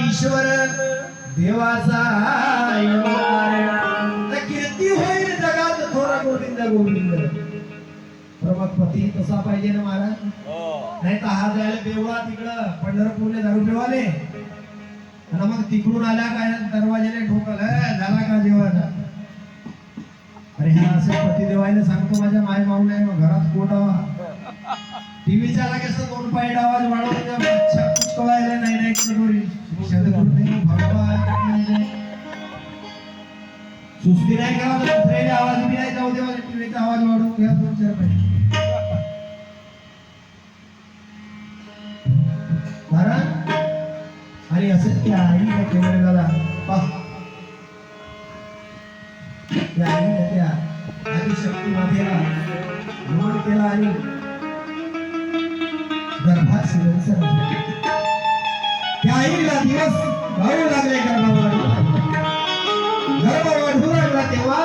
ईश्वर देवाचा कीर्ती होईल जगात थोरा गोविंद गोविंद. प्रमोदपती तसा पाहिजे ना महाराज. नाही तर हा जायला बेवळा तिकडं पंढरपूरले दारू पिवाले आणि मग तिकडून आल्या काय दरवाजाने ठोकल झाला का जेवण. अरे हा असे पती देवायला सांगतो माझ्या माय माऊने घरात कोटावा टीव्हीच्या लागेच दोन पाय आवाज वाढवून कळायला नाही नाही सुस्ती नाही करावं दुसऱ्याने आवाज बी नाही जाऊ देवा टीव्हीचा आवाज वाढवून घ्या 2-4 पाहिजे महाराज. आणि असं त्या आईने केलं झाला त्या आईने त्या आदिशक्ती मातेला नमन केला आणि गर्भात शिरसर त्या आईला दिवस वाढू लागले. गर्भ वाढू लागला तेव्हा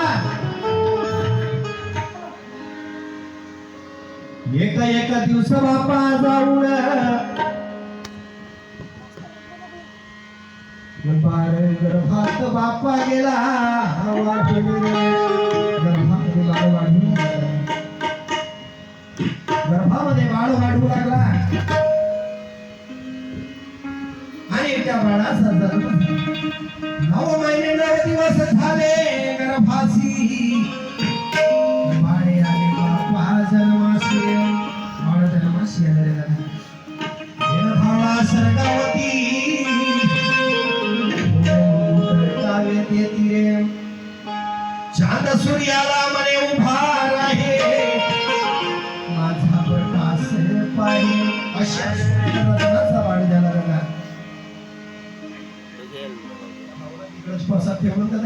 एका दिवस बापा जाऊन गर्भात बापा गेला गर्भामध्ये बाळ वाढू लागला आणि त्या बाळाचा जन्म 9 महिने 9 दिवस झाले गर्भासी. बाळे आले बापा जन्मासी बाळ जन्मासी आले भावा सर्गावती तीरे चांद सूर्याला म्हणे उभा राहे माझा प्रकाश पाहिजे अशा रत्नाचा वाढ झाला बघा. इकडंच प्रसाद ठेवून का